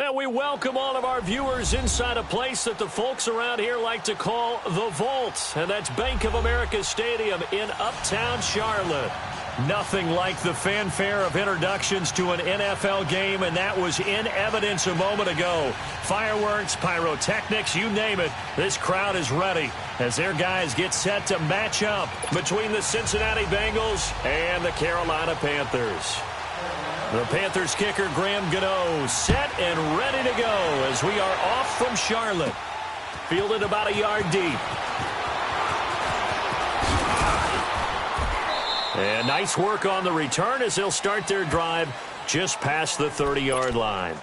And we welcome all of our viewers inside a place that the folks around here like to call the Vault. And that's Bank of America Stadium in uptown Charlotte. Nothing like the fanfare of introductions to an NFL game, and that was in evidence a moment ago. Fireworks, pyrotechnics, you name it. This crowd is ready as their guys get set to match up between the Cincinnati Bengals and the Carolina Panthers. The Panthers kicker, Graham Gano, set and ready to go as we are off from Charlotte. Fielded about a yard deep. And nice work on the return as they'll start their drive just past the 30-yard line.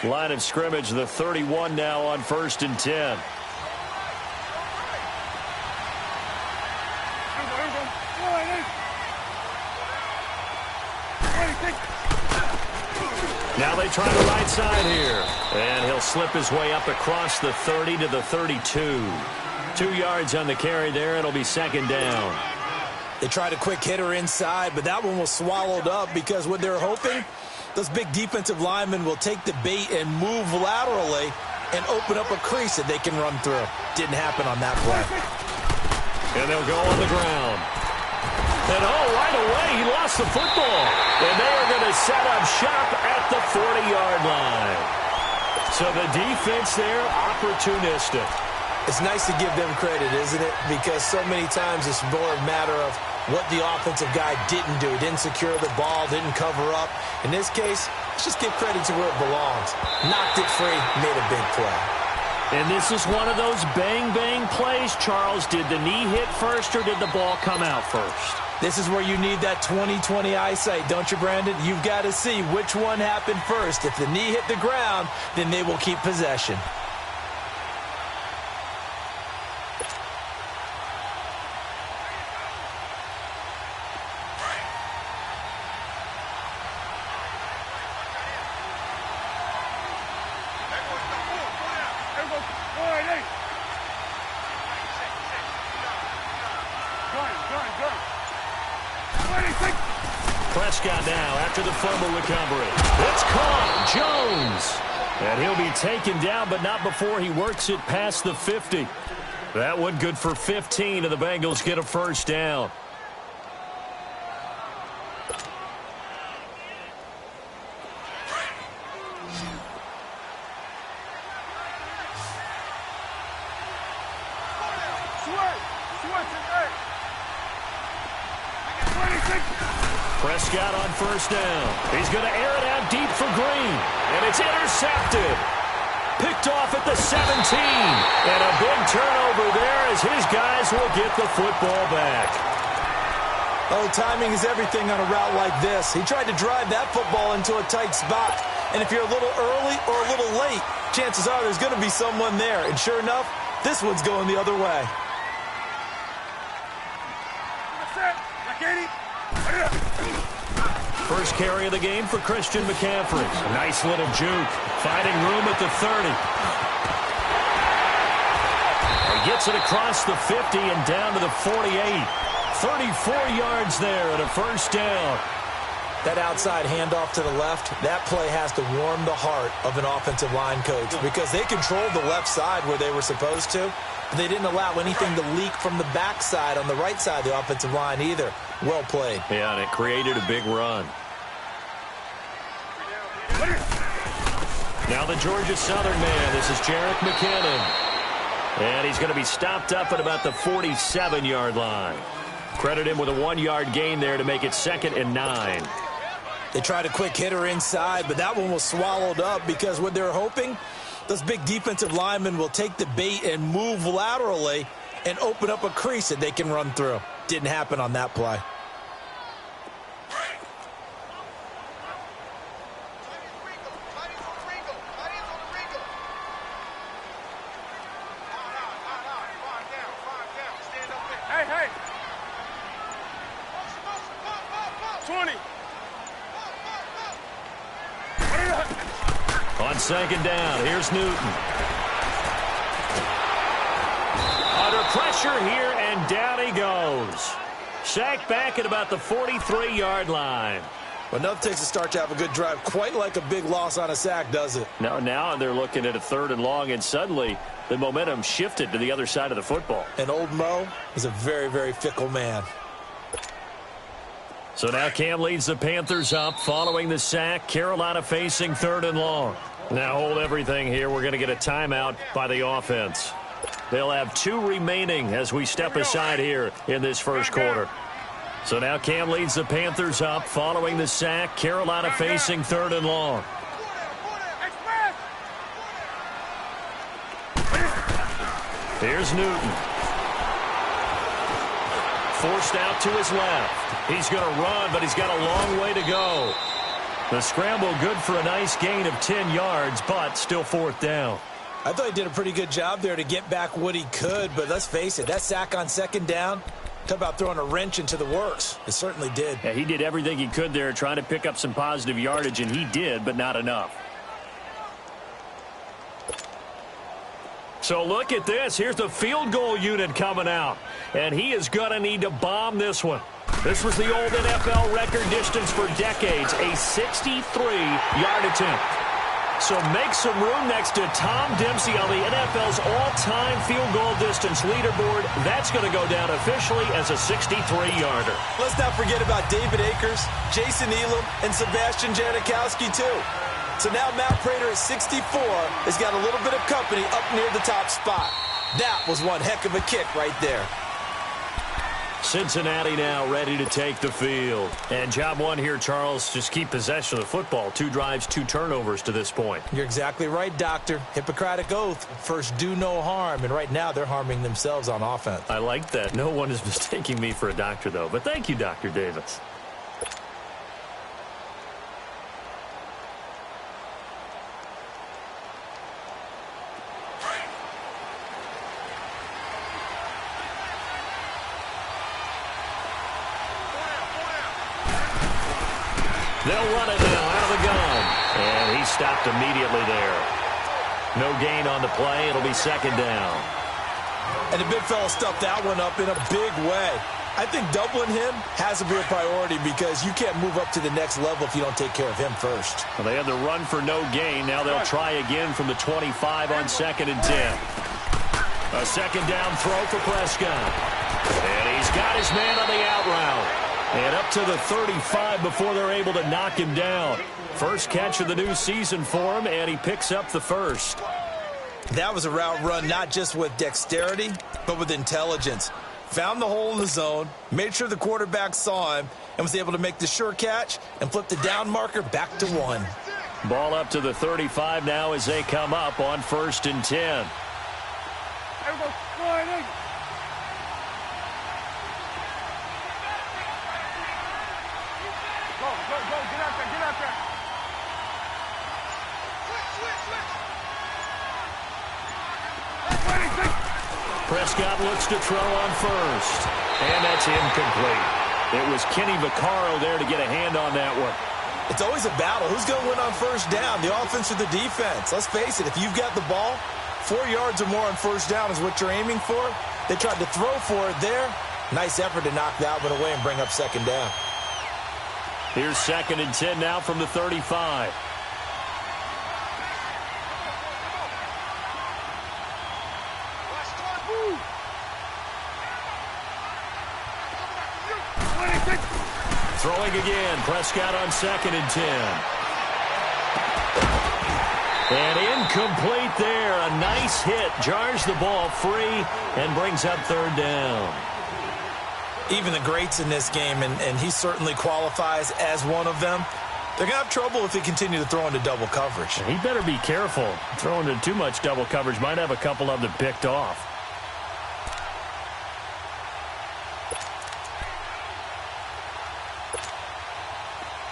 Line of scrimmage, the 31 now on 1st and 10. Now they try the right side here. And he'll slip his way up across the 30 to the 32. 2 yards on the carry there. It'll be second down. They tried a quick hitter inside, but that one was swallowed up because what they're hoping, those big defensive linemen will take the bait and move laterally and open up a crease that they can run through. Didn't happen on that play. And they'll go on the ground. And right away, he lost the football. And they are going to set up shop at the 40-yard line. So the defense there, opportunistic. It's nice to give them credit, isn't it? Because so many times it's more a matter of what the offensive guy didn't do. Didn't secure the ball, didn't cover up. In this case, let's just give credit to where it belongs. Knocked it free, made a big play. And this is one of those bang-bang plays, Charles. Did the knee hit first or did the ball come out first? This is where you need that 20/20 eyesight, don't you, Brandon? You've got to see which one happened first. If the knee hit the ground, then they will keep possession. Prescott now after the fumble recovery. It's caught. Jones. And he'll be taken down, but not before he works it past the 50. That one good for 15, and the Bengals get a first down. Prescott on first down. He's going to air it out deep for Green. And it's intercepted. Picked off at the 17. And a big turnover there as his guys will get the football back. Oh, timing is everything on a route like this. He tried to drive that football into a tight spot. And if you're a little early or a little late, chances are there's going to be someone there. And sure enough, this one's going the other way. First carry of the game for Christian McCaffrey. Nice little juke. Finding room at the 30. He gets it across the 50 and down to the 48. 34 yards there and a first down. That outside handoff to the left, that play has to warm the heart of an offensive line coach because they controlled the left side where they were supposed to. But they didn't allow anything to leak from the backside on the right side of the offensive line either. Well played. Yeah, and it created a big run. Now the Georgia Southern man. This is Jerick McKinnon. And he's going to be stopped up at about the 47-yard line. Credit him with a 1-yard gain there to make it 2nd and 9. They tried a quick hitter inside, but that one was swallowed up because what they're hoping, those big defensive linemen will take the bait and move laterally and open up a crease that they can run through. Didn't happen on that play. Hey, hey. 20. On second down, here's Newton. Under pressure here, and down he goes. Sacked back at about the 43-yard line. Enough takes a start to have a good drive. Quite like a big loss on a sack, does it? Now they're looking at a 3rd and long, and suddenly the momentum shifted to the other side of the football. And old Mo is a very, very fickle man. So now Cam leads the Panthers up following the sack. Carolina facing 3rd and long. Now hold everything here. We're going to get a timeout by the offense. They'll have 2 remaining as we step aside here in this first quarter. So now Cam leads the Panthers up following the sack. Carolina facing 3rd and long. Here's Newton. Forced out to his left. He's going to run, but he's got a long way to go. The scramble good for a nice gain of 10 yards, but still 4th down. I thought he did a pretty good job there to get back what he could, but let's face it, that sack on 2nd down, talk about throwing a wrench into the works. It certainly did. Yeah, he did everything he could there trying to pick up some positive yardage, and he did, but not enough. So look at this. Here's the field goal unit coming out, and he is going to need to bomb this one. This was the old NFL record distance for decades, a 63-yard attempt. So make some room next to Tom Dempsey on the NFL's all-time field goal distance leaderboard. That's going to go down officially as a 63-yarder. Let's not forget about David Akers, Jason Elam, and Sebastian Janikowski, too. So now Matt Prater at 64 has got a little bit of company up near the top spot. That was one heck of a kick right there. Cincinnati now ready to take the field. And job one here, Charles, just keep possession of the football. 2 drives, 2 turnovers to this point. You're exactly right, Doctor. Hippocratic oath. First, do no harm. And right now, they're harming themselves on offense. I like that. No one is mistaking me for a doctor, though. But thank you, Dr. Davis. They'll run it now out of the gun. And he stopped immediately there. No gain on the play. It'll be 2nd down. And the big fella stuffed that one up in a big way. I think doubling him has to be a priority because you can't move up to the next level if you don't take care of him first. Well, they had the run for no gain. Now they'll try again from the 25 on 2nd and 10. A 2nd down throw for Prescott. And he's got his man on the out route. And up to the 35 before they're able to knock him down. First catch of the new season for him, and he picks up the first. That was a route run not just with dexterity, but with intelligence. Found the hole in the zone, made sure the quarterback saw him, and was able to make the sure catch and flip the down marker back to 1. Ball up to the 35 now as they come up on 1st and 10. Prescott looks to throw on 1st. And that's incomplete. It was Kenny Vaccaro there to get a hand on that one. It's always a battle. Who's going to win on 1st down, the offense or the defense? Let's face it, if you've got the ball, 4 yards or more on 1st down is what you're aiming for. They tried to throw for it there. Nice effort to knock that one away and bring up 2nd down. Here's 2nd and 10 now from the 35. Throwing again, Prescott on 2nd and 10. And incomplete there. A nice hit. Jars the ball free and brings up 3rd down. Even the greats in this game, and he certainly qualifies as one of them, they're going to have trouble if they continue to throw into double coverage. He better be careful. Throwing into too much double coverage might have a couple of them picked off.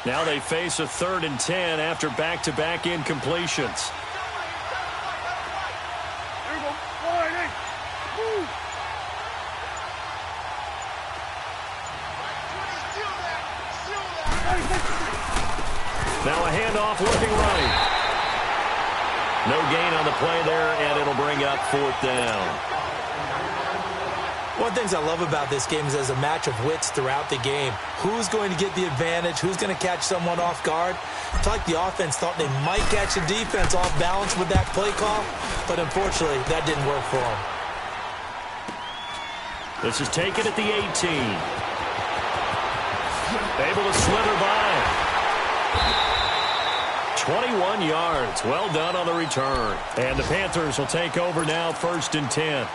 Now they face a 3rd and 10 after back-to-back incompletions. Now a handoff looking right. No gain on the play there, and it'll bring up 4th down. One of the things I love about this game is there's a match of wits throughout the game. Who's going to get the advantage? Who's going to catch someone off guard? It's like the offense thought they might catch the defense off balance with that play call, but unfortunately, that didn't work for them. This is taken at the 18. Able to slither by. 21 yards. Well done on the return. And the Panthers will take over now, 1st and 10.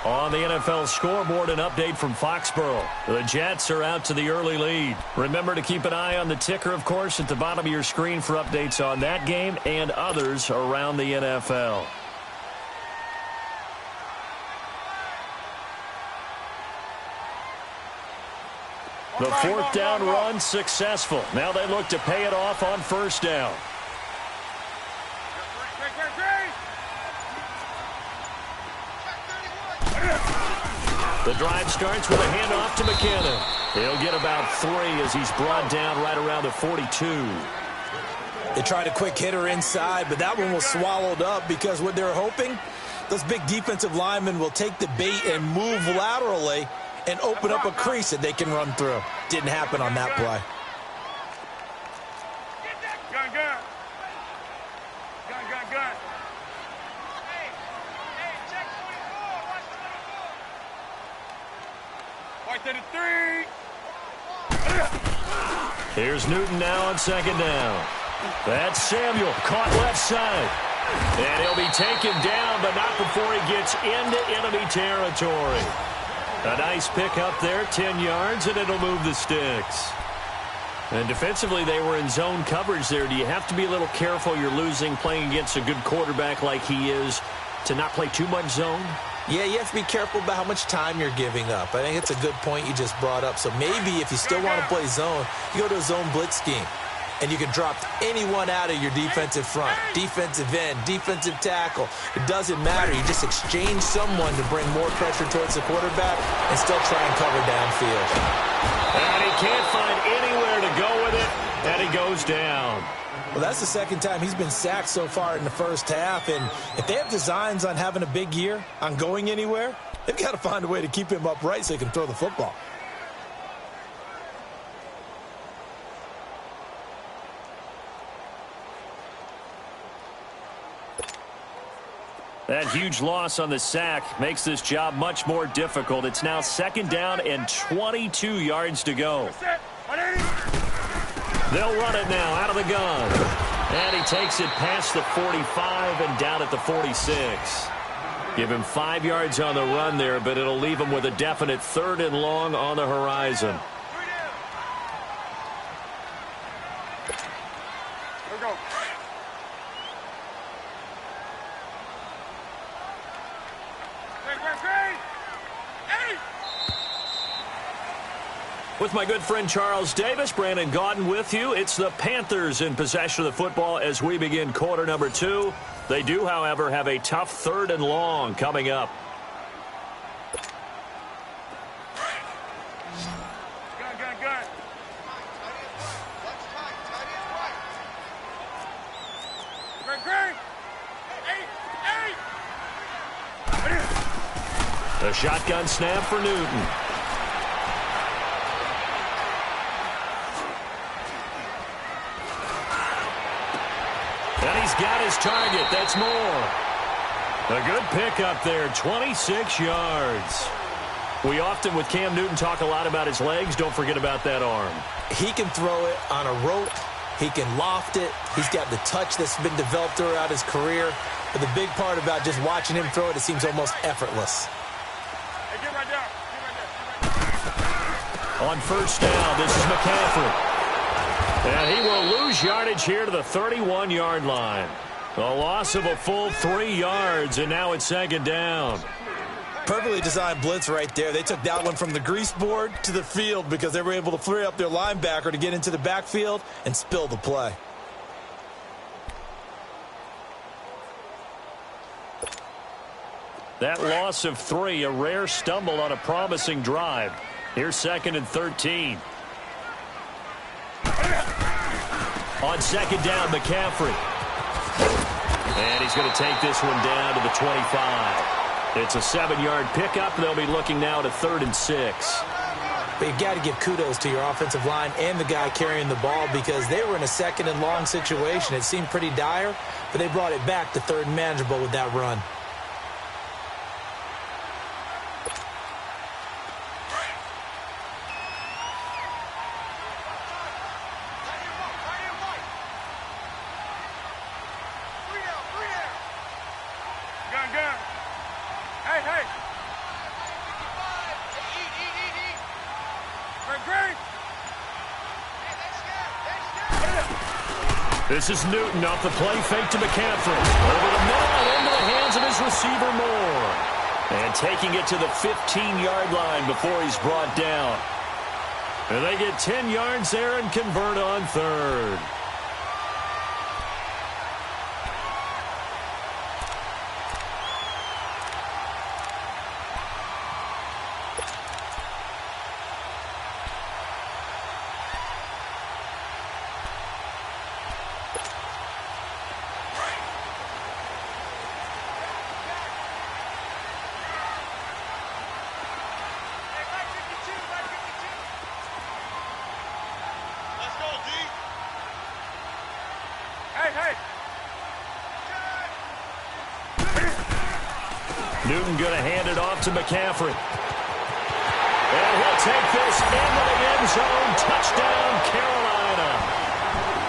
On the NFL scoreboard, an update from Foxborough. The Jets are out to the early lead. Remember to keep an eye on the ticker, of course, at the bottom of your screen for updates on that game and others around the NFL. The 4th down run successful. Now they look to pay it off on 1st down. The drive starts with a handoff to McKinnon. He'll get about 3 as he's brought down right around the 42. They tried a quick hitter inside, but that one was swallowed up because what they're hoping, those big defensive linemen will take the bait and move laterally and open up a crease that they can run through. Didn't happen on that play. Here's Newton now on 2nd down. That's Samuel, caught left side. And he'll be taken down, but not before he gets into enemy territory. A nice pick up there, 10 yards, and it'll move the sticks. And defensively, they were in zone coverage there. Do you have to be a little careful? You're losing, playing against a good quarterback like he is, to not play too much zone? Yeah, you have to be careful about how much time you're giving up. I think it's a good point you just brought up. So maybe if you still want to play zone, you go to a zone blitz scheme. And you can drop anyone out of your defensive front, defensive end, defensive tackle. It doesn't matter. You just exchange someone to bring more pressure towards the quarterback and still try and cover downfield. And he can't find anywhere to go with it, and he goes down. Well, that's the 2nd time he's been sacked so far in the 1st half. And if they have designs on having a big year, on going anywhere, they've got to find a way to keep him upright so he can throw the football. That huge loss on the sack makes this job much more difficult. It's now 2nd down and 22 yards to go. They'll run it now out of the gun. And he takes it past the 45 and down at the 46. Give him 5 yards on the run there, but it'll leave him with a definite 3rd and long on the horizon. With my good friend Charles Davis, Brandon Gaudin with you. It's the Panthers in possession of the football as we begin quarter number 2. They do, however, have a tough 3rd and long coming up. A shotgun snap for Newton. And he's got his target. That's more. A good pickup there, 26 yards. We often, with Cam Newton, talk a lot about his legs. Don't forget about that arm. He can throw it on a rope. He can loft it. He's got the touch that's been developed throughout his career. But the big part about just watching him throw it, it seems almost effortless. Hey, get right down. On 1st down, this is McCaffrey. And he will lose yardage here to the 31-yard line. A loss of a full 3 yards, and now it's 2nd down. Perfectly designed blitz right there. They took that one from the grease board to the field because they were able to free up their linebacker to get into the backfield and spill the play. That loss of 3, a rare stumble on a promising drive. Here's 2nd and 13. On 2nd down, McCaffrey. And he's going to take this one down to the 25. It's a 7-yard pickup. They'll be looking now to 3rd and 6. But you've got to give kudos to your offensive line and the guy carrying the ball because they were in a 2nd and long situation. It seemed pretty dire, but they brought it back to 3rd and manageable with that run. Gun. Hey. Great. This is Newton off the play fake to McCaffrey. Over the middle and into the hands of his receiver Moore. And taking it to the 15-yard line before he's brought down. And they get 10 yards there and convert on 3rd. Hey. Newton going to hand it off to McCaffrey. And he'll take this into the end zone. Touchdown, Carolina.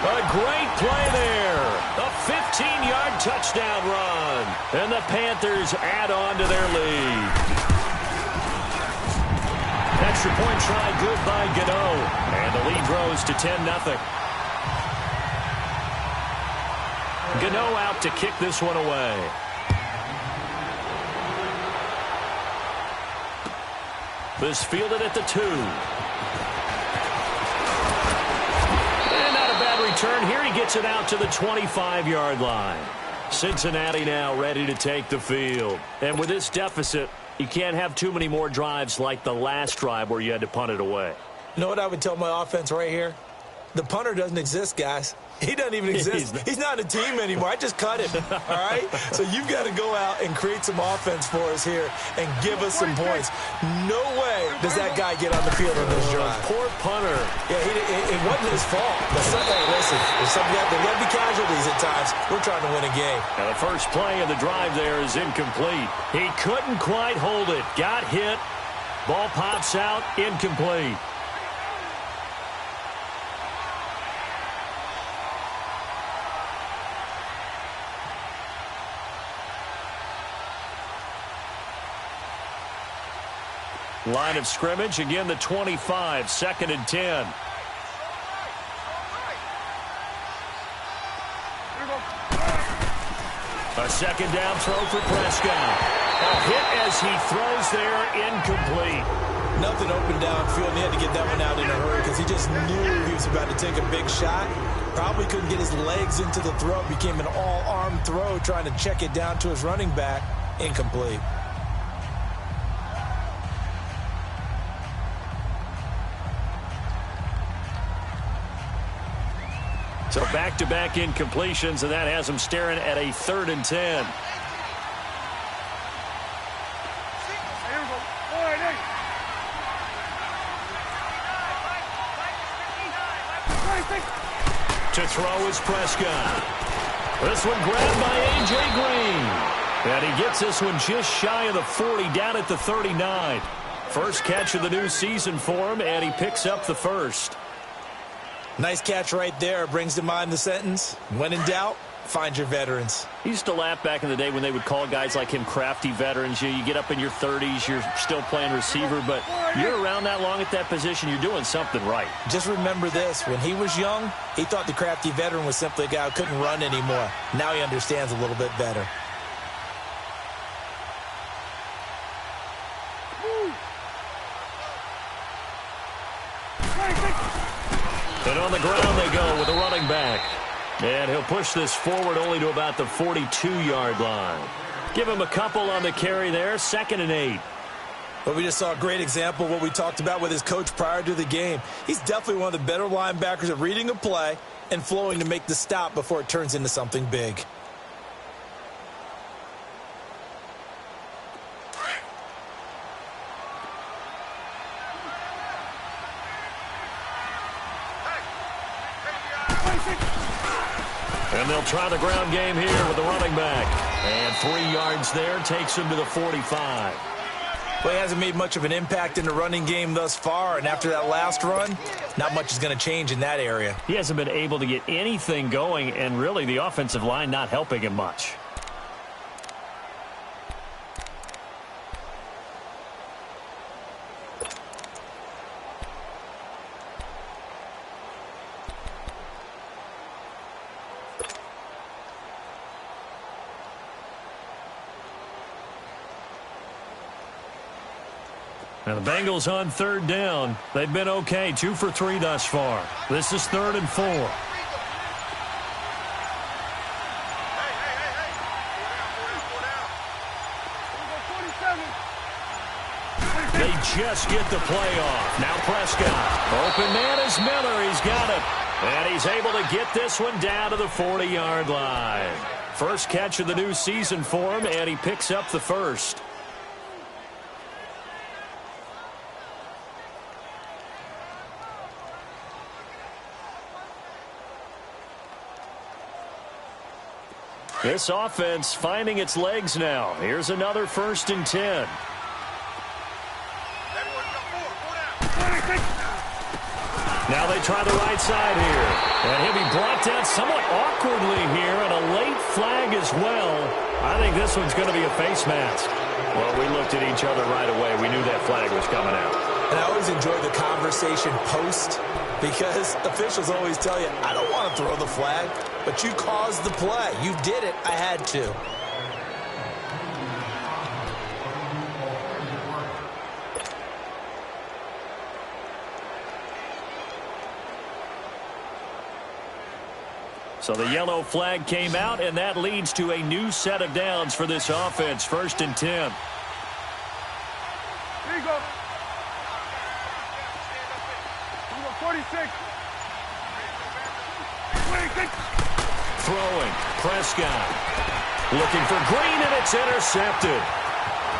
A great play there. A 15-yard touchdown run. And the Panthers add on to their lead. Extra point try good by Gano. And the lead grows to 10-0. Gano out to kick this one away. This fielded at the 2. And not a bad return. Here he gets it out to the 25-yard line. Cincinnati now ready to take the field. And with this deficit, you can't have too many more drives like the last drive where you had to punt it away. You know what I would tell my offense right here? The punter doesn't exist, guys. He doesn't even exist. He's not a team anymore. I just cut him, all right? So you've got to go out and create some offense for us here and give us some points. No way does that guy get on the field on this drive. Poor punter. Yeah, it wasn't his fault. But hey, listen, there got to be casualties at times. We're trying to win a game. Now the first play of the drive there is incomplete. He couldn't quite hold it. Got hit. Ball pops out. Incomplete. Line of scrimmage, again the 25, 2nd and 10. A 2nd down throw for Prescott. A hit as he throws there, incomplete. Nothing open downfield, and he had to get that one out in a hurry because he just knew he was about to take a big shot. Probably couldn't get his legs into the throw. Became an all-arm throw trying to check it down to his running back. Incomplete. So back-to-back incompletions, and that has him staring at a 3rd and 10. To throw is Prescott. This one grabbed by A.J. Green. And he gets this one just shy of the 40, down at the 39. First catch of the new season for him, and he picks up the first. Nice catch right there. Brings to mind the sentence, when in doubt, find your veterans. He used to laugh back in the day when they would call guys like him crafty veterans. You get up in your 30s, you're still playing receiver, but you're around that long at that position, you're doing something right. Just remember this. When he was young, he thought the crafty veteran was simply a guy who couldn't run anymore. Now he understands a little bit better. And on the ground they go with a running back. And he'll push this forward only to about the 42-yard line. Give him a couple on the carry there, 2nd and 8. But we just saw a great example of what we talked about with his coach prior to the game. He's definitely one of the better linebackers at reading a play and flowing to make the stop before it turns into something big. And they'll try the ground game here with the running back. And 3 yards there takes him to the 45. Well, he hasn't made much of an impact in the running game thus far, and after that last run, not much is going to change in that area. He hasn't been able to get anything going, and really the offensive line not helping him much. Now the Bengals on 3rd down. They've been okay, 2 for 3 thus far. This is 3rd and 4. They just get the play off. Now Prescott. Open man is Miller. He's got it. And he's able to get this one down to the 40-yard line. First catch of the new season for him, and he picks up the first. This offense finding its legs now. Here's another 1st and 10. Now they try the right side here. And he'll be brought down somewhat awkwardly here, and a late flag as well. I think this one's going to be a face mask. Well, we looked at each other right away. We knew that flag was coming out. And I always enjoy the conversation post, because officials always tell you, I don't want to throw the flag, but you caused the play. You did it. I had to. So the yellow flag came out, and that leads to a new set of downs for this offense. 1st and 10. Here you go. 46. Throwing. Prescott. Looking for Green, and it's intercepted.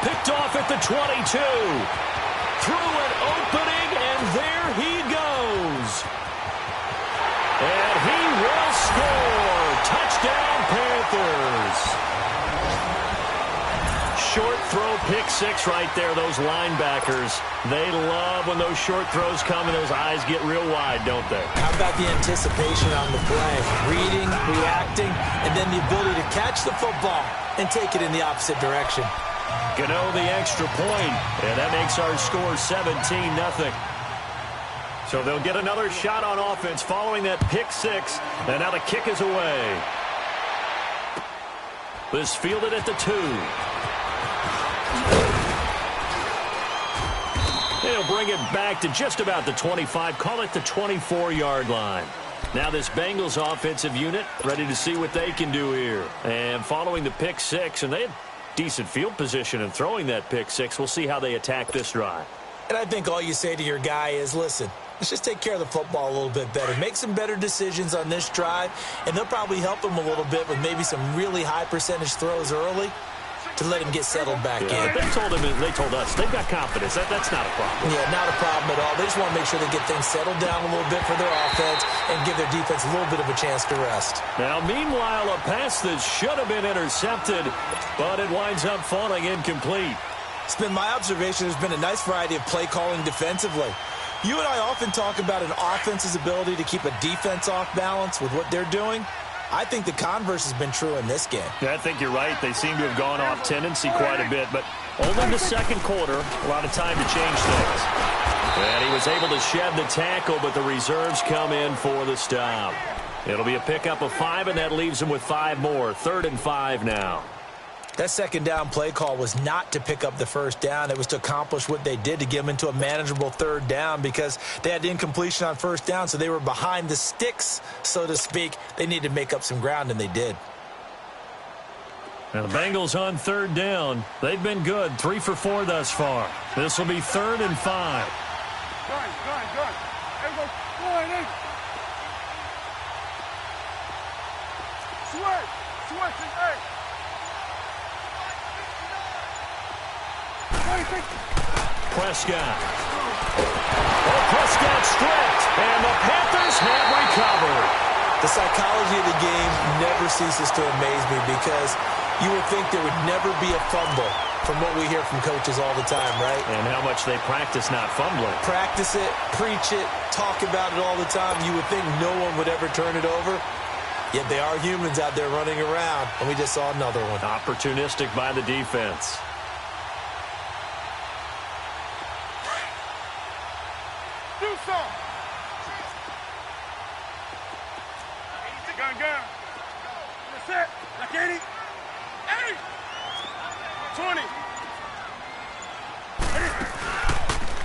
Picked off at the 22. Through an opening, and there he goes. And he will score. Touchdown, Panthers. Short throw, pick 6 right there. Those linebackers, they love when those short throws come and those eyes get real wide, don't they? How about the anticipation on the play? Reading, reacting, and then the ability to catch the football and take it in the opposite direction. Gano the extra point, and that makes our score 17-0. So they'll get another shot on offense following that pick 6, and now the kick is away. This fielded at the 2. They'll bring it back to just about the 25, call it the 24-yard line. Now this Bengals offensive unit ready to see what they can do here. And following the pick 6, and they had decent field position in throwing that pick 6. We'll see how they attack this drive. And I think all you say to your guy is, listen, let's just take care of the football a little bit better. Make some better decisions on this drive, and they'll probably help him a little bit with maybe some really high percentage throws early to let him get settled back in. They told us they've got confidence. That's not a problem. Yeah, not a problem at all. They just want to make sure they get things settled down a little bit for their offense and give their defense a little bit of a chance to rest. Now, meanwhile, a pass that should have been intercepted, but it winds up falling incomplete. It's been my observation there's been a nice variety of play calling defensively. You and I often talk about an offense's ability to keep a defense off balance with what they're doing. I think the converse has been true in this game. Yeah, I think you're right. They seem to have gone off tendency quite a bit, but only the second quarter, a lot of time to change things. And he was able to shed the tackle, but the reserves come in for the stop. It'll be a pickup of 5, and that leaves him with 5 more. 3rd and 5 now. That second down play call was not to pick up the first down. It was to accomplish what they did, to get them into a manageable 3rd down, because they had incompletion on first down, so they were behind the sticks, so to speak. They needed to make up some ground, and they did. Now the Bengals on 3rd down. They've been good, 3 for 4 thus far. This will be 3rd and 5. Gun. There goes 4 Switch and 8. Prescott. Oh, Prescott stripped, and the Panthers have recovered. The psychology of the game never ceases to amaze me because you would think there would never be a fumble from what we hear from coaches all the time, right? And how much they practice not fumbling. Practice it, preach it, talk about it all the time. You would think no one would ever turn it over. Yet they are humans out there running around, and we just saw another one. Opportunistic by the defense. Do something. Gun. That's it. Like 80. 80. 20.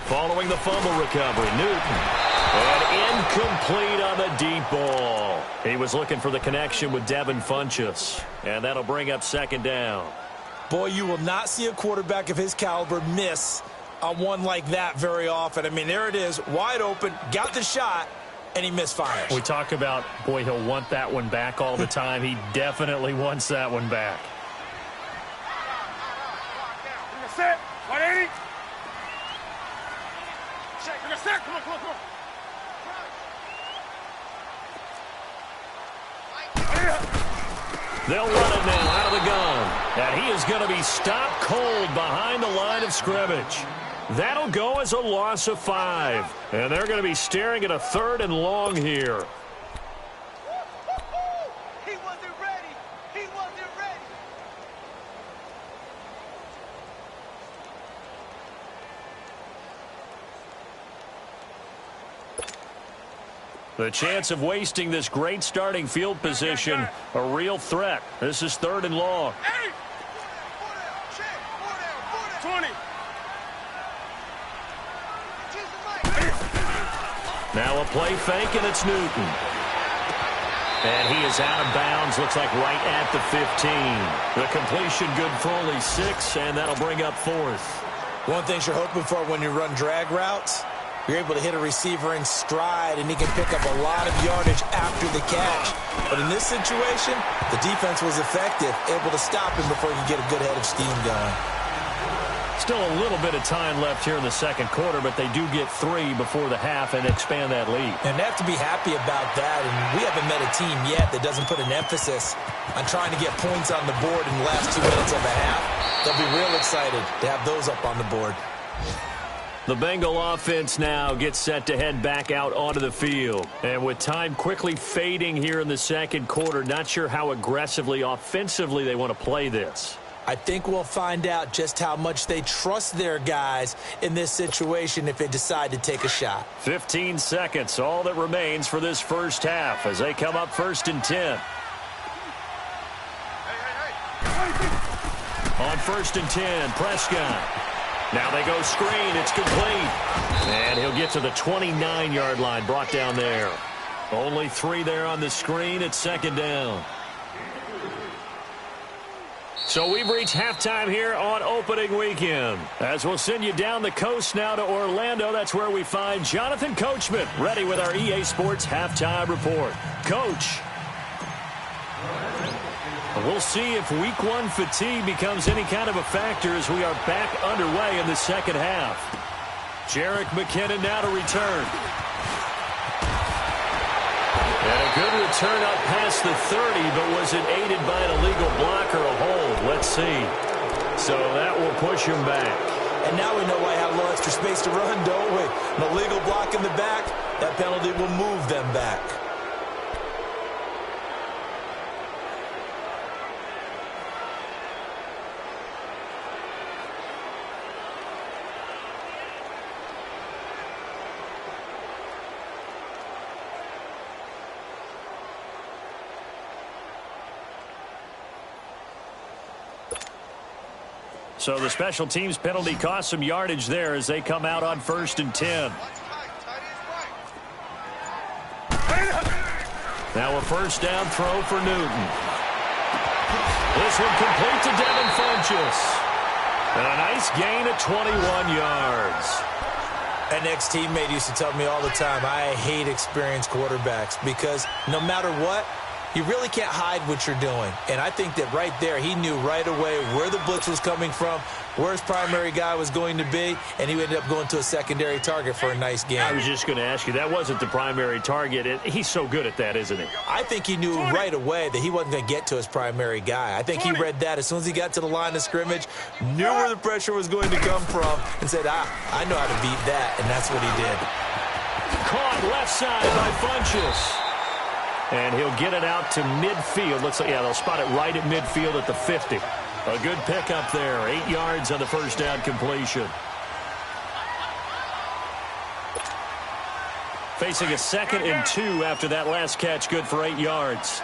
Following the fumble recovery, Newton. And incomplete on the deep ball. He was looking for the connection with Devin Funchess. And that'll bring up second down. Boy, you will not see a quarterback of his caliber miss on one like that very often. I mean, there it is, wide open, got the shot, and he misfires. We talk about, boy, he'll want that one back all the time. He definitely wants that one back. Set. 180. Set. Come on. They'll run it now out of the gun. And he is going to be stopped cold behind the line of scrimmage. That'll go as a loss of 5. And they're going to be staring at a 3rd and long here. He wasn't ready. The chance of wasting this great starting field position, a real threat. This is 3rd and long. 20. Now a play fake, and it's Newton. And he is out of bounds, looks like right at the 15. The completion good for only 6, and that'll bring up 4th. One thing you're hoping for when you run drag routes, you're able to hit a receiver in stride, and he can pick up a lot of yardage after the catch. But in this situation, the defense was effective, able to stop him before he could get a good head of steam going. Still a little bit of time left here in the second quarter, but they do get 3 before the half and expand that lead. And they have to be happy about that, and we haven't met a team yet that doesn't put an emphasis on trying to get points on the board in the last 2 minutes of a half. They'll be real excited to have those up on the board. The Bengal offense now gets set to head back out onto the field. And with time quickly fading here in the second quarter, not sure how aggressively, offensively they want to play this. I think we'll find out just how much they trust their guys in this situation if they decide to take a shot. 15 seconds, all that remains for this first half as they come up 1st and 10. On 1st and 10, Prescott. Now they go screen. It's complete. And he'll get to the 29-yard line, brought down there. Only 3 there on the screen. It's second down. So we've reached halftime here on opening weekend. As we'll send you down the coast now to Orlando, that's where we find Jonathan Coachman ready with our EA Sports halftime report. Coach. We'll see if week 1 fatigue becomes any kind of a factor as we are back underway in the second half. Jerick McKinnon now to return. And a good return up past the 30, but was it aided by an illegal block or a hold? Let's see. So that will push him back. And now we know why I have a little extra space to run, don't we? An illegal block in the back, that penalty will move them back. So the special teams penalty cost some yardage there as they come out on 1st and 10. Now a first down throw for Newton. This one complete to Devin Funchess. And a nice gain of 21 yards. An ex-teammate used to tell me all the time, I hate experienced quarterbacks because no matter what, You really can't hide what you're doing. And I think that right there, he knew right away where the blitz was coming from, where his primary guy was going to be, and he ended up going to a secondary target for a nice game. I was just going to ask you, that wasn't the primary target. He's so good at that, isn't he? I think he knew right away that he wasn't going to get to his primary guy. I think he read that as soon as he got to the line of scrimmage, knew where the pressure was going to come from, and said, I know how to beat that, and that's what he did. Caught left side by Funchess. And he'll get it out to midfield. Looks like, yeah, they'll spot it right at midfield at the 50. A good pickup there. 8 yards on the first down completion. Facing a 2nd and 2 after that last catch. Good for 8 yards.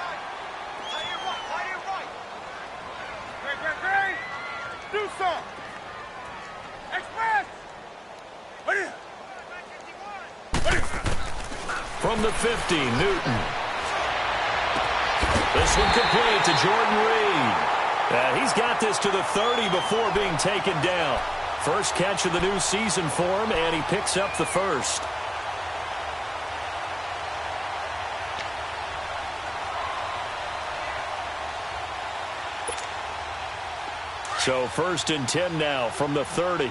Do some. Express. From the 50, Newton. This one complete to Jordan Reed. He's got this to the 30 before being taken down. First catch of the new season for him, and he picks up the first. So 1st and 10 now from the 30.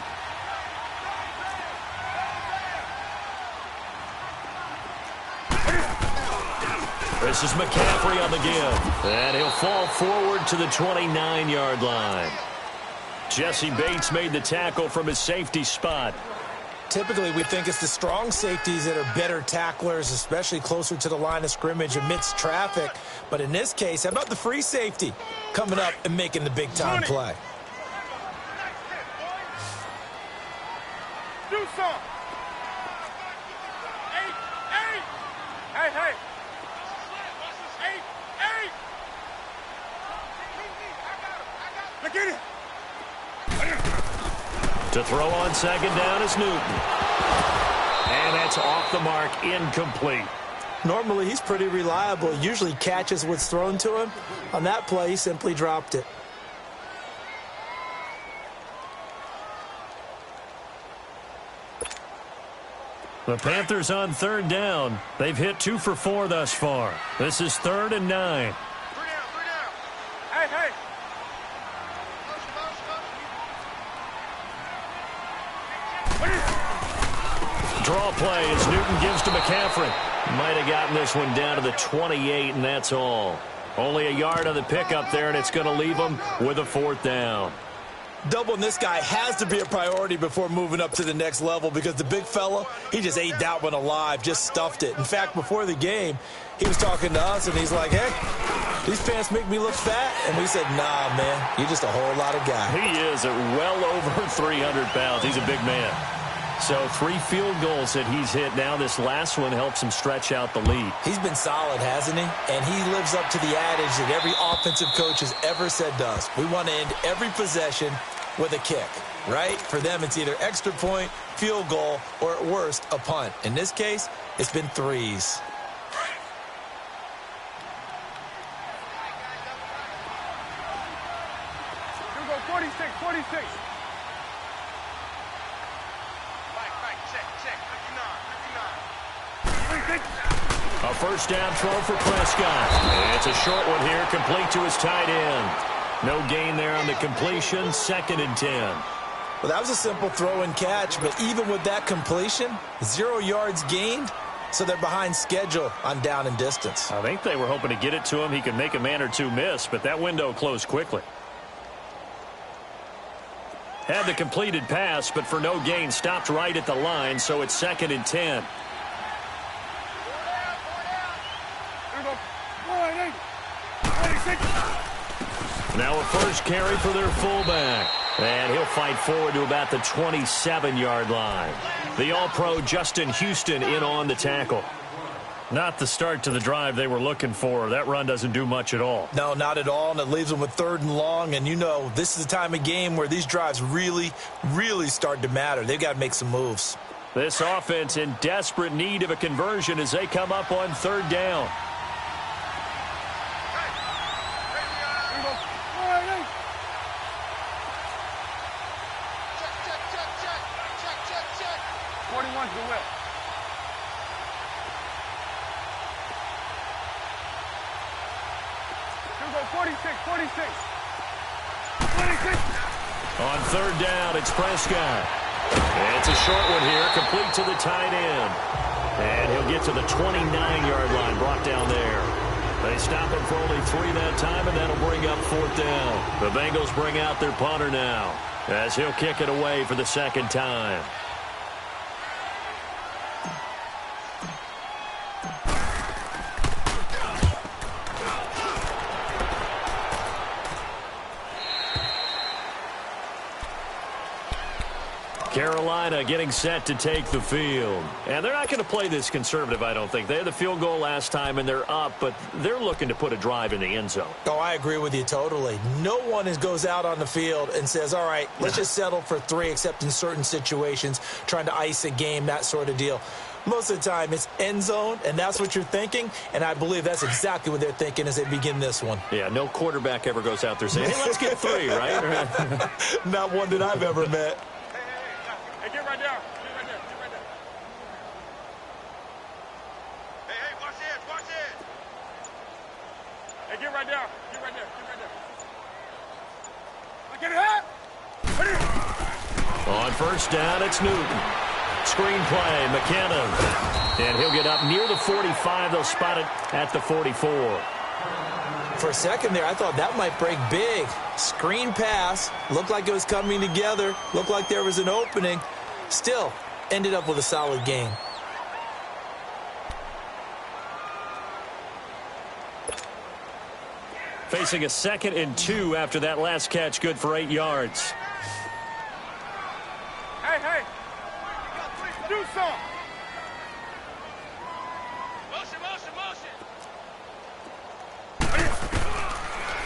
This is McCaffrey on the give. And he'll fall forward to the 29-yard line. Jesse Bates made the tackle from his safety spot. Typically, we think it's the strong safeties that are better tacklers, especially closer to the line of scrimmage amidst traffic. But in this case, how about the free safety coming up and making the big-time play? Do some. Hey. Hey. Look at it. To throw on 2nd down is Newton. And that's off the mark, incomplete. Normally, he's pretty reliable. He usually catches what's thrown to him. On that play, he simply dropped it. The Panthers on 3rd down. They've hit 2 for 4 thus far. This is 3rd and 9. 3 down. Hey. Draw play as Newton gives to McCaffrey. Might have gotten this one down to the 28, and that's all. Only a yard on the pickup there, and it's going to leave him with a 4th down. Doubling this guy has to be a priority before moving up to the next level because the big fella, he just ate that one alive, just stuffed it. In fact, before the game, he was talking to us, and he's like, hey, these pants make me look fat. And we said, nah, man, you're just a whole lot of guy. He is at well over 300 pounds. He's a big man. So 3 field goals that he's hit now. This last one helps him stretch out the lead. He's been solid, hasn't he? And he lives up to the adage that every offensive coach has ever said to us. We want to end every possession with a kick, right? For them, it's either extra point, field goal, or at worst, a punt. In this case, it's been 3s. Here we go, 46. A first down throw for Prescott. It's a short one here, complete to his tight end. No gain there on the completion, 2nd and 10. Well, that was a simple throw and catch, but even with that completion, 0 yards gained, so they're behind schedule on down and distance. I think they were hoping to get it to him. He could make a man or two miss, but that window closed quickly. Had the completed pass, but for no gain, stopped right at the line, so it's 2nd and 10. Now a first carry for their fullback. And he'll fight forward to about the 27-yard line. The All-Pro Justin Houston in on the tackle. Not the start to the drive they were looking for. That run doesn't do much at all. No, not at all, and it leaves them with 3rd and long. And, you know, this is the time of game where these drives really, really start to matter. They've got to make some moves. This offense in desperate need of a conversion as they come up on 3rd down. go 46, 46. 26. On third down, it's Prescott. It's a short one here, complete to the tight end. And he'll get to the 29-yard line, brought down there. They stop him for only 3 that time, and that'll bring up fourth down. The Bengals bring out their punter now, as he'll kick it away for the second time. Carolina getting set to take the field. And they're not going to play this conservative, I don't think. They had the field goal last time, and they're up, but they're looking to put a drive in the end zone. Oh, I agree with you totally. No one goes out on the field and says, all right, let's just settle for 3, except in certain situations, trying to ice a game, that sort of deal. Most of the time, it's end zone, and that's what you're thinking, and I believe that's exactly what they're thinking as they begin this one. Yeah, no quarterback ever goes out there saying, hey, let's get 3, right? Not one that I've ever met. Hey, get right down. Get right there. Get right there. Hey, watch it. Watch it. Hey, get right down. Get right there. Get right there. Get it up. On first down, it's Newton. Screen play, McKinnon. And he'll get up near the 45. They'll spot it at the 44. For a second there, I thought that might break big. Screen pass. Looked like it was coming together. Looked like there was an opening. Still, ended up with a solid game. Facing a 2nd and 2 after that last catch, good for 8 yards. Hey. Do something. Motion.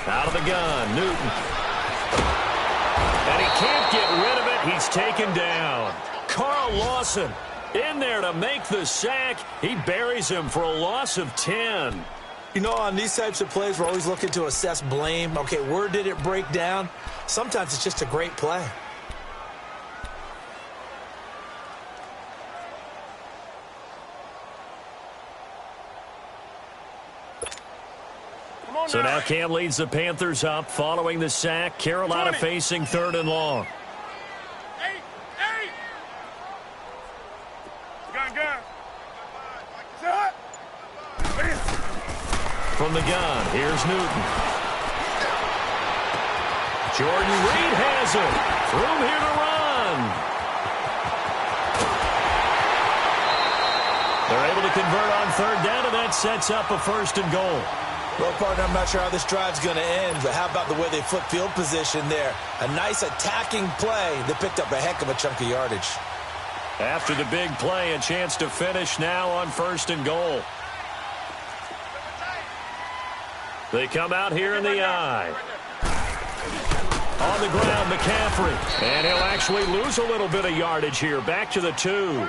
Out of the gun, Newton. And he can't get rid of it. He's taken down. Carl Lawson in there to make the sack. He buries him for a loss of 10. You know, on these types of plays, we're always looking to assess blame. Okay, where did it break down? Sometimes it's just a great play. So now Cam leads the Panthers up following the sack. Carolina facing 3rd and long. Eight. Gun. Set. From the gun, here's Newton. Jordan Reed has it. Room here to run. They're able to convert on 3rd down, and that sets up a 1st and goal. Well, partner, I'm not sure how this drive's going to end, but how about the way they flip field position there? A nice attacking play that picked up a heck of a chunk of yardage. After the big play, a chance to finish now on 1st and goal. They come out here in the eye. On the ground, McCaffrey. And he'll actually lose a little bit of yardage here. Back to the 2.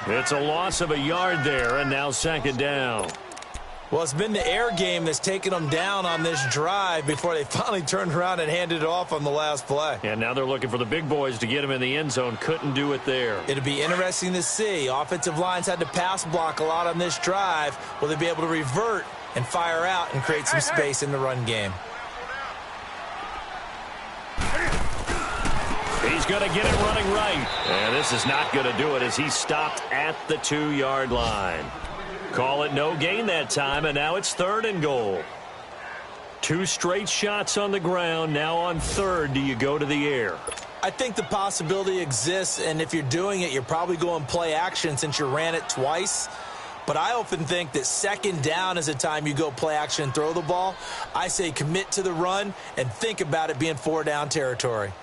It's a loss of a yard there, and now 2nd down. Well, it's been the air game that's taken them down on this drive before they finally turned around and handed it off on the last play. And now they're looking for the big boys to get him in the end zone. Couldn't do it there. It'll be interesting to see. Offensive lines had to pass block a lot on this drive. Will they be able to revert and fire out and create some space in the run game? He's going to get it running right. And this is not going to do it as he stopped at the 2-yard line. Call it no gain that time, and now it's 3rd and goal. 2 straight shots on the ground. Now on 3rd, do you go to the air? I think the possibility exists, and if you're doing it, you're probably going play action since you ran it twice. But I often think that 2nd down is the time you go play action and throw the ball. I say commit to the run and think about it being 4-down territory.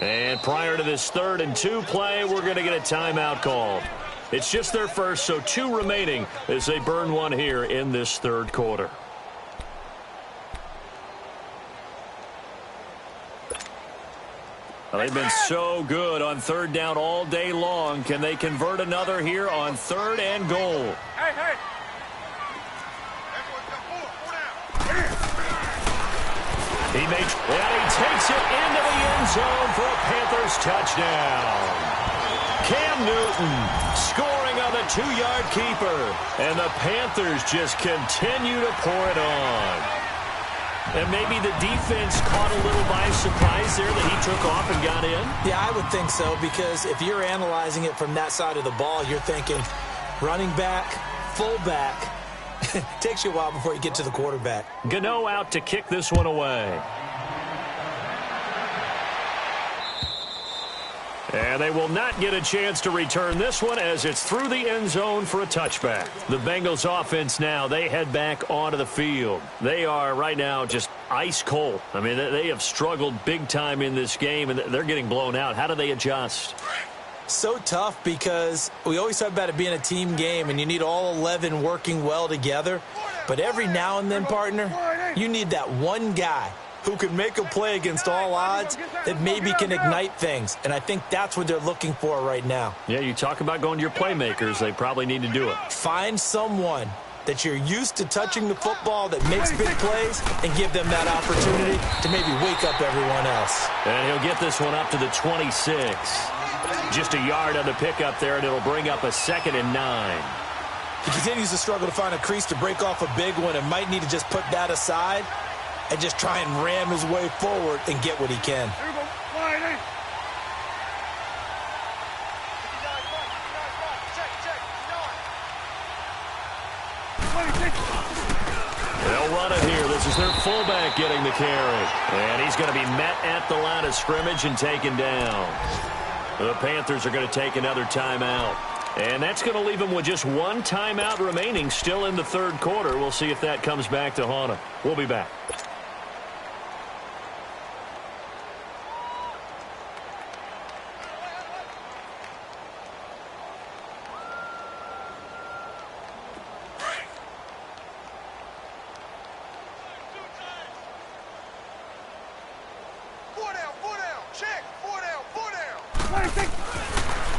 And prior to this 3rd and 2 play, we're going to get a timeout called. It's just their first, so 2 remaining as they burn one here in this 3rd quarter. Well, they've been so good on 3rd down all day long. Can they convert another here on 3rd and goal? Hey. He makes, and he takes it into the end zone for a Panthers touchdown. Cam Newton scoring on the 2-yard keeper, and the Panthers just continue to pour it on. And maybe the defense caught a little by surprise there that he took off and got in? Yeah, I would think so, because if you're analyzing it from that side of the ball, you're thinking running back, fullback. Takes you a while before you get to the quarterback. Gano out to kick this one away. And they will not get a chance to return this one as it's through the end zone for a touchback. The Bengals offense now, they head back onto the field. They are right now just ice cold. I mean, they have struggled big time in this game, and they're getting blown out. How do they adjust? So tough, because we always talk about it being a team game, and you need all 11 working well together. But every now and then, partner, you need that one guy who can make a play against all odds that maybe can ignite things. And I think that's what they're looking for right now. Yeah, you talk about going to your playmakers. They probably need to do it. Find someone that you're used to touching the football that makes big plays and give them that opportunity to maybe wake up everyone else. And he'll get this one up to the 26. Just a yard on the pickup there, and it'll bring up a 2nd and 9. He continues to struggle to find a crease to break off a big one and might need to just put that aside and just try and ram his way forward and get what he can. They'll run it here. This is their fullback getting the carry. And he's going to be met at the line of scrimmage and taken down. The Panthers are going to take another timeout. And that's going to leave them with just one timeout remaining still in the third quarter. We'll see if that comes back to haunt them. We'll be back.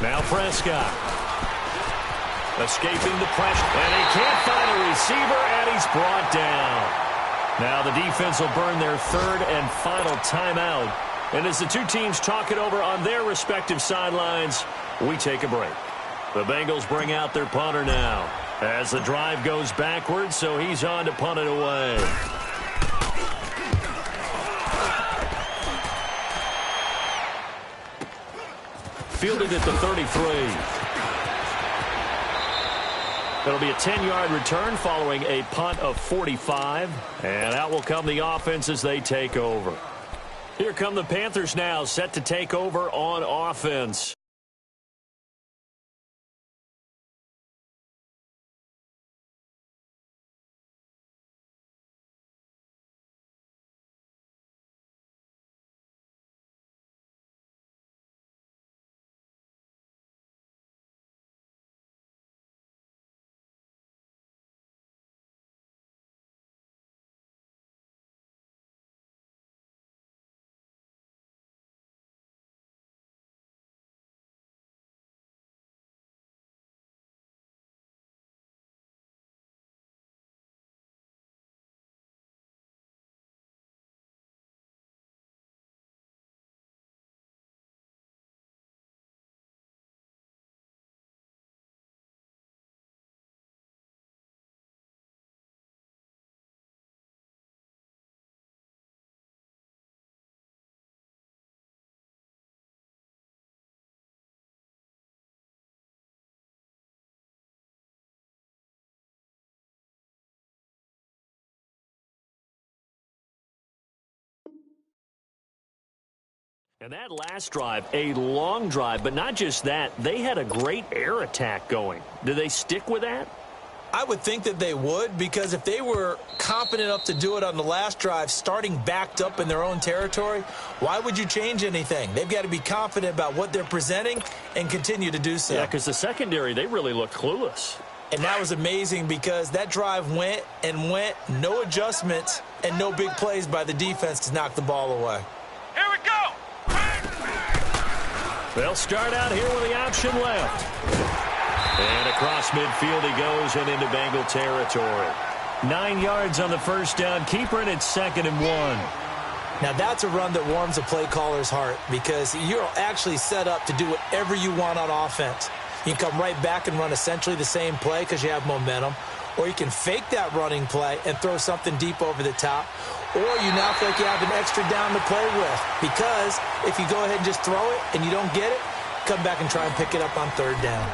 Now Prescott escaping the pressure, and he can't find a receiver, and he's brought down. Now the defense will burn their third and final timeout. And as the two teams talk it over on their respective sidelines, we take a break. The Bengals bring out their punter now as the drive goes backwards, so he's on to punt it away. Fielded at the 33. It'll be a 10-yard return following a punt of 45. And out will come the offense as they take over. Here come the Panthers now, set to take over on offense. And that last drive, a long drive, but not just that. They had a great air attack going. Do they stick with that? I would think that they would, because if they were confident enough to do it on the last drive, starting backed up in their own territory, why would you change anything? They've got to be confident about what they're presenting and continue to do so. Yeah, because the secondary, they really looked clueless. And that was amazing, because that drive went and went, no adjustments, and no big plays by the defense to knock the ball away. Here we go! They'll start out here with the option left. And across midfield he goes and into Bengal territory. 9 yards on the first down keeper, and it's 2nd and 1. Now, that's a run that warms a play caller's heart because you're actually set up to do whatever you want on offense. You can come right back and run essentially the same play because you have momentum, or you can fake that running play and throw something deep over the top, or you now feel like you have an extra down to play with because if you go ahead and just throw it and you don't get it, come back and try and pick it up on third down.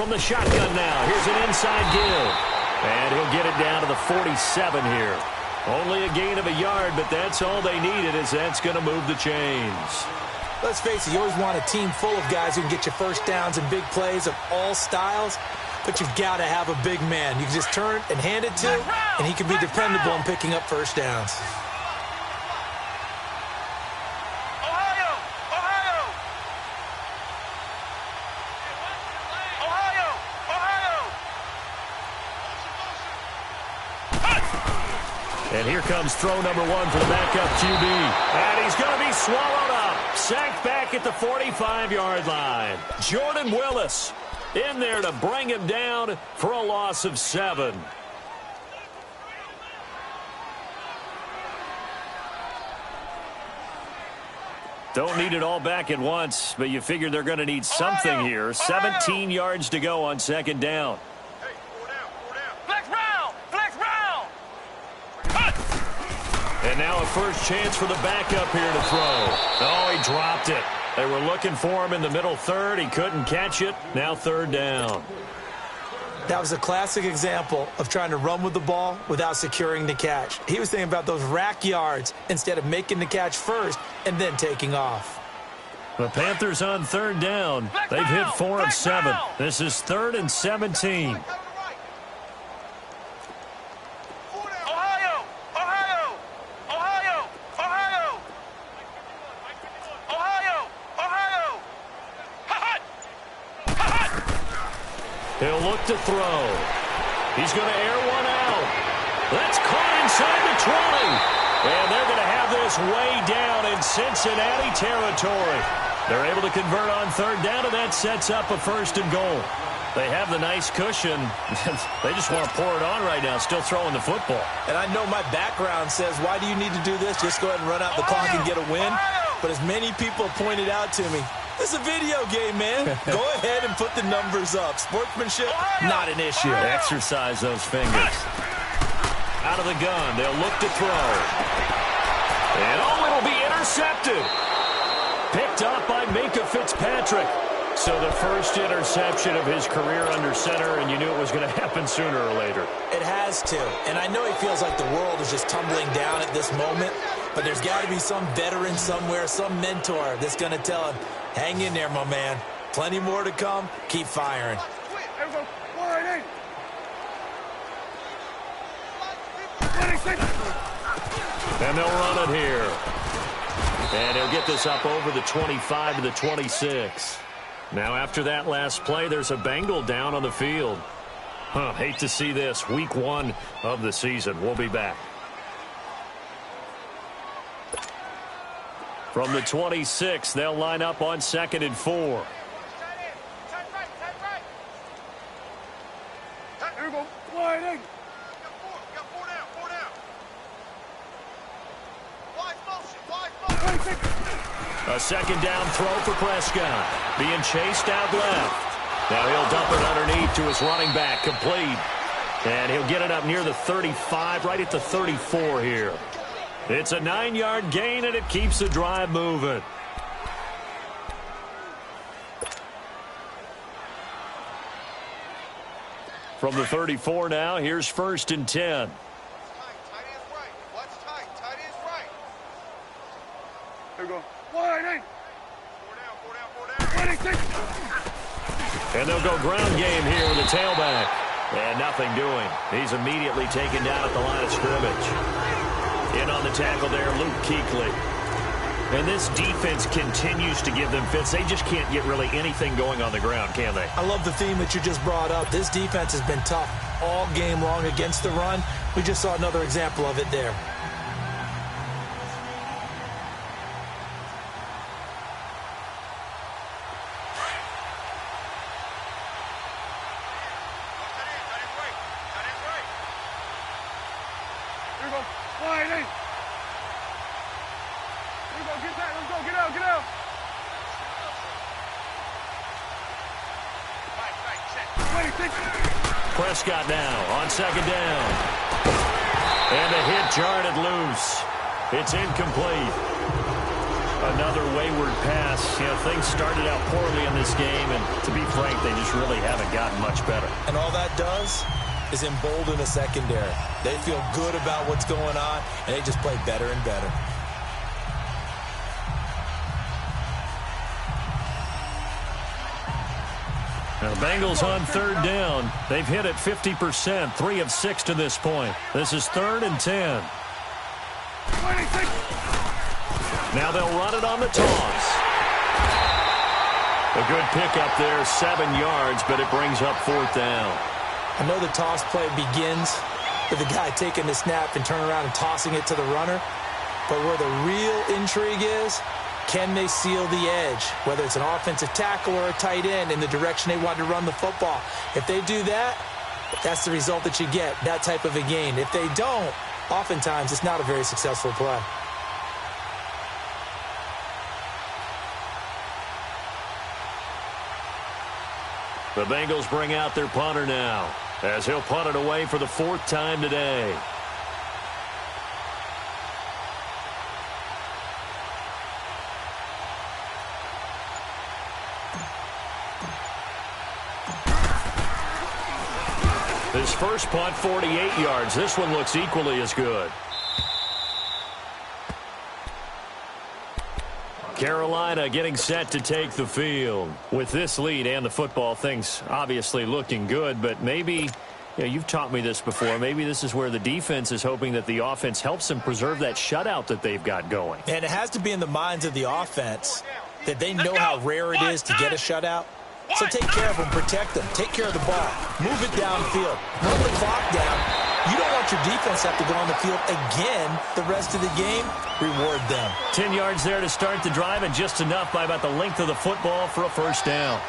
From the shotgun now, here's an inside give. And he'll get it down to the 47 here. Only a gain of a yard, but that's all they needed, as that's going to move the chains. Let's face it, you always want a team full of guys who can get you first downs and big plays of all styles, but you've got to have a big man you can just turn and hand it to, and he can be dependable in picking up first downs. And here comes throw number one for the backup QB. And he's going to be swallowed up. Sacked back at the 45-yard line. Jordan Willis in there to bring him down for a loss of 7. Don't need it all back at once, but you figure they're going to need something here. 17 yards to go on second down. And now a first chance for the backup here to throw. Oh, he dropped it. They were looking for him in the middle third. He couldn't catch it. Now third down. That was a classic example of trying to run with the ball without securing the catch. He was thinking about those rack yards instead of making the catch first and then taking off. The Panthers on third down. They've hit 4 of 7. This is 3rd and 17. He'll look to throw. He's going to air one out. That's caught inside the 20. And they're going to have this way down in Cincinnati territory. They're able to convert on third down, and that sets up a 1st and goal. They have the nice cushion. They just want to pour it on right now, still throwing the football. And I know my background says, why do you need to do this? Just go ahead and run out the clock and get a win. But as many people pointed out to me, it's a video game, man. Go ahead and put the numbers up. Sportsmanship, not an issue. Exercise those fingers. Out of the gun, they'll look to throw. And it'll be intercepted. Picked up by Minka Fitzpatrick. So the first interception of his career under center, and you knew it was going to happen sooner or later. It has to. And I know he feels like the world is just tumbling down at this moment, but there's got to be some veteran somewhere, some mentor that's going to tell him, hang in there, my man. Plenty more to come. Keep firing. And they'll run it here. And he'll get this up over the 25 to the 26. Now, after that last play, there's a Bengal down on the field. Hate to see this. Week 1 of the season. We'll be back. From the 26, they'll line up on 2nd and 4. Here we go. Wide in. Got four down. Wide motion. A 2nd down throw for Prescott. Being chased out left. Now he'll dump it underneath to his running back. Complete. And he'll get it up near the 35, right at the 34 here. It's a 9-yard gain, and it keeps the drive moving. From the 34 now, here's 1st and 10. Tight is right. Watch tight. Tight is right. Here we go. Wide in. Four down. And they'll go ground game here with the tailback. And nothing doing. He's immediately taken down at the line of scrimmage. In on the tackle there, Luke Kuechly. And this defense continues to give them fits. They just can't get really anything going on the ground, can they? I love the theme that you just brought up. This defense has been tough all game long against the run. We just saw another example of it there. Prescott now on second down. And a hit jarred loose. It's incomplete. Another wayward pass. You know, things started out poorly in this game, and to be frank, they just really haven't gotten much better. And all that does is embolden the secondary. They feel good about what's going on, and they just play better and better. Now, the Bengals on third down. They've hit it 50%, 3 of 6 to this point. This is 3rd and 10. Now they'll run it on the toss. A good pickup there, 7 yards, but it brings up 4th down. I know the toss play begins with the guy taking the snap and turning around and tossing it to the runner. But where the real intrigue is, can they seal the edge, whether it's an offensive tackle or a tight end, in the direction they want to run the football? If they do that, that's the result that you get, that type of a gain. If they don't, oftentimes it's not a very successful play. The Bengals bring out their punter now, as he'll punt it away for the 4th time today. His first punt, 48 yards. This one looks equally as good. Carolina getting set to take the field. With this lead and the football, things obviously looking good, but maybe, you've taught me this before, maybe this is where the defense is hoping that the offense helps them preserve that shutout that they've got going. And it has to be in the minds of the offense that they know how rare it is to get a shutout. So take care of them, protect them, take care of the ball, move it downfield, run the clock down. You don't want your defense to have to go on the field again the rest of the game. Reward them. 10 yards there to start the drive, and just enough by about the length of the football for a first down.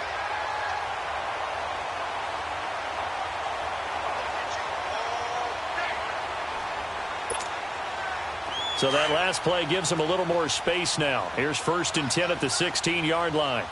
So that last play gives them a little more space now. Here's 1st and 10 at the 16-yard line.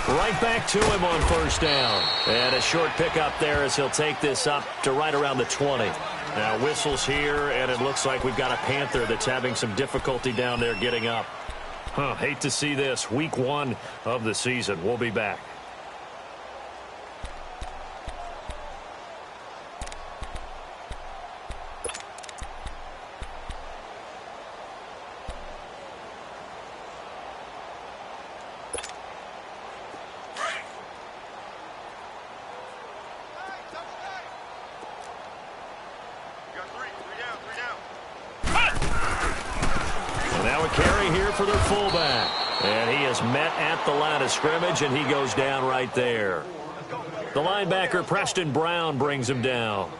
Right back to him on 1st down. And a short pickup there as he'll take this up to right around the 20. Now whistles here, and it looks like we've got a Panther that's having some difficulty down there getting up. Hate to see this. Week 1 of the season. We'll be back. For their fullback, and he is met at the line of scrimmage, and he goes down right there. The linebacker Preston Brown brings him down.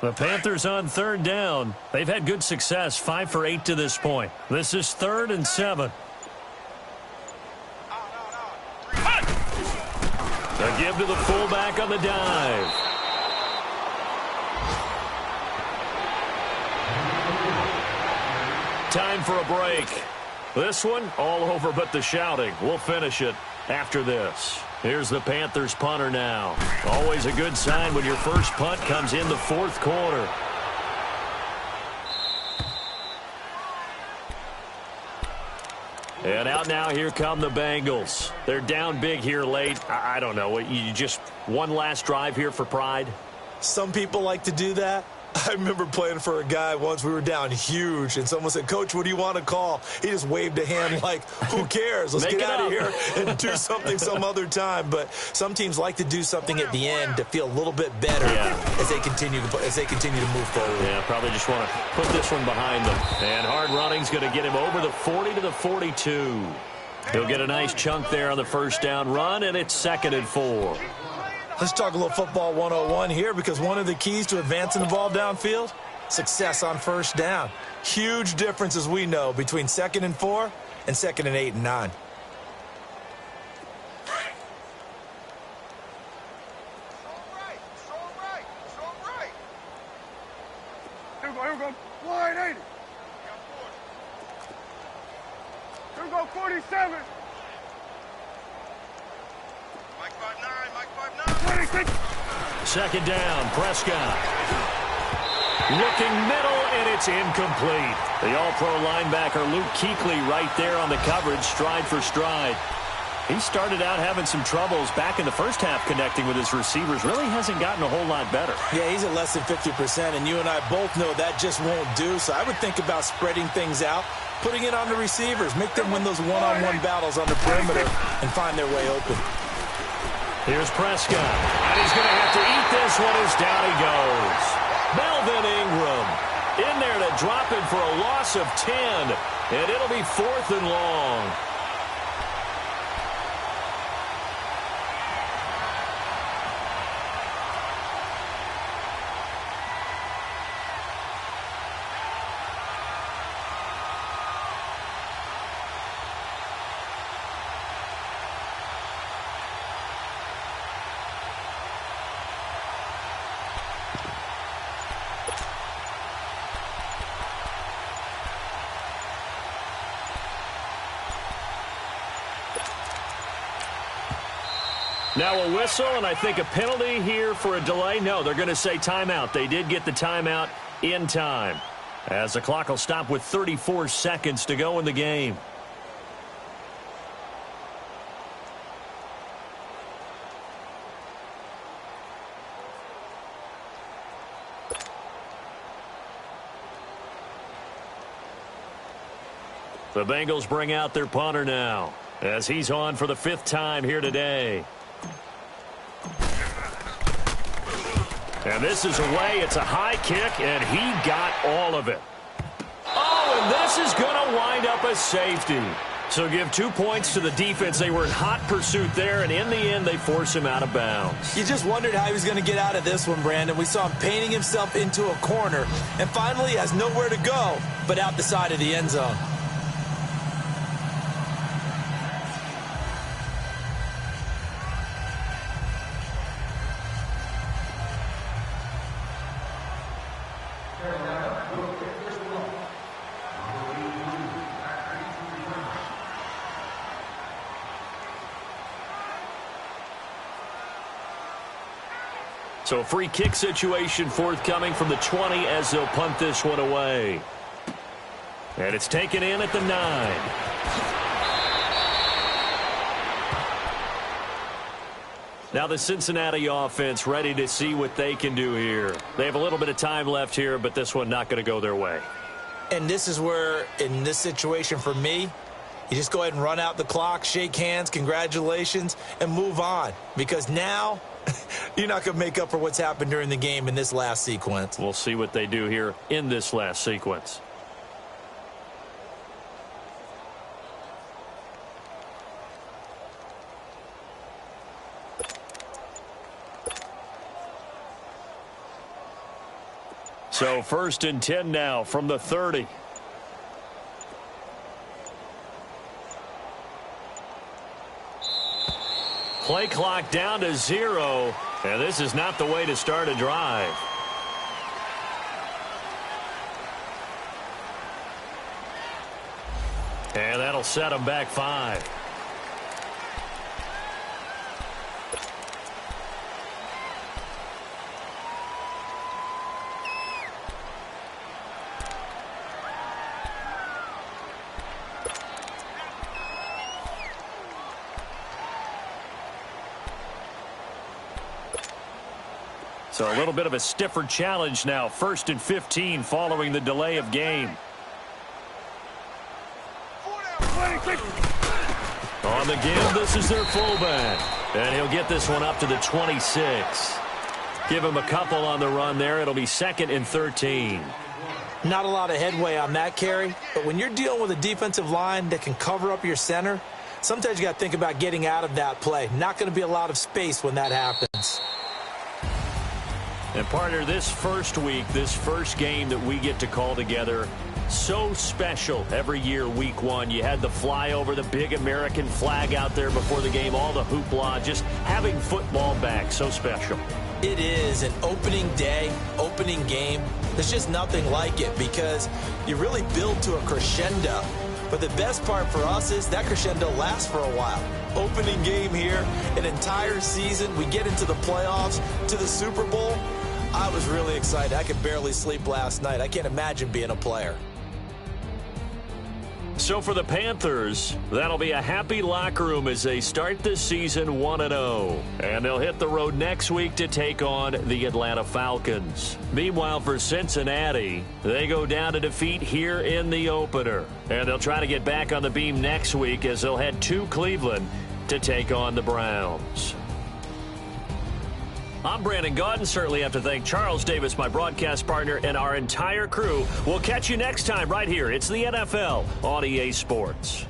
The Panthers on 3rd down. They've had good success, 5 for 8 to this point. This is 3rd and 7. A give to the fullback on the dive. Time for a break. This one, all over but the shouting. We'll finish it after this. Here's the Panthers punter now. Always a good sign when your first punt comes in the fourth quarter. And out now, here come the Bengals. They're down big here late. I don't know. You just one last drive here for pride? Some people like to do that. I remember playing for a guy once. We were down huge, and someone said, "Coach, what do you want to call?" He just waved a hand like, who cares? Let's get out of here and do something some other time. But some teams like to do something at the end to feel a little bit better as they continue to move forward. Yeah, probably just want to put this one behind them. And hard running's going to get him over the 40 to the 42. He'll get a nice chunk there on the first down run, and it's 2nd and 4. Let's talk a little football 101 here, because one of the keys to advancing the ball downfield, success on first down. Huge difference, as we know, between 2nd and 4 and 2nd and 8 and 9. Here we go. Wide 80. Here we go, 47. Mike 5'9", Mike 5'9". 2nd down, Prescott. Looking middle, and it's incomplete. The all-pro linebacker Luke Kuechly right there on the coverage, stride for stride. He started out having some troubles back in the first half connecting with his receivers. Really hasn't gotten a whole lot better. Yeah, he's at less than 50%, and you and I both know that just won't do. So I would think about spreading things out, putting it on the receivers, make them win those one-on-one battles on the perimeter, and find their way open. Here's Prescott, and he's going to have to eat this one as down he goes. Melvin Ingram in there to drop him for a loss of 10, and it'll be 4th and long. Now a whistle, and I think a penalty here for a delay. No, they're going to say timeout. They did get the timeout in time, as the clock will stop with 34 seconds to go in the game. The Bengals bring out their punter now, as he's on for the 5th time here today. And this is away. It's a high kick, and he got all of it. Oh, and this is going to wind up a safety. So give 2 points to the defense. They were in hot pursuit there, and in the end, they force him out of bounds. You just wondered how he was going to get out of this one, Brandon. We saw him painting himself into a corner, and finally has nowhere to go but out the side of the end zone. So a free kick situation forthcoming from the 20 as they'll punt this one away. And it's taken in at the 9. Now the Cincinnati offense ready to see what they can do here. They have a little bit of time left here, but this one not going to go their way. And this is where, in this situation for me, you just go ahead and run out the clock, shake hands, congratulations, and move on. Because now you're not going to make up for what's happened during the game in this last sequence. We'll see what they do here in this last sequence. So 1st and 10 now from the 30. Play clock down to 0, and this is not the way to start a drive. And that'll set them back 5. So a little bit of a stiffer challenge now. 1st and 15 following the delay of game. On the give, this is their fullback. And he'll get this one up to the 26. Give him a couple on the run there. It'll be 2nd and 13. Not a lot of headway on that carry, but when you're dealing with a defensive line that can cover up your center, sometimes you got to think about getting out of that play. Not going to be a lot of space when that happens. And partner, this first week, this first game that we get to call together, so special every year, week 1. You had the flyover, the big American flag out there before the game, all the hoopla, just having football back, so special. It is an opening day, opening game. There's just nothing like it because you really build to a crescendo. But the best part for us is that crescendo lasts for a while. Opening game here, an entire season. We get into the playoffs, to the Super Bowl. I was really excited. I could barely sleep last night. I can't imagine being a player. So for the Panthers, that'll be a happy locker room as they start this season 1-0. And they'll hit the road next week to take on the Atlanta Falcons. Meanwhile, for Cincinnati, they go down to defeat here in the opener. And they'll try to get back on the beam next week as they'll head to Cleveland to take on the Browns. I'm Brandon Gaudin. Certainly have to thank Charles Davis, my broadcast partner, and our entire crew. We'll catch you next time right here. It's the NFL on EA Sports.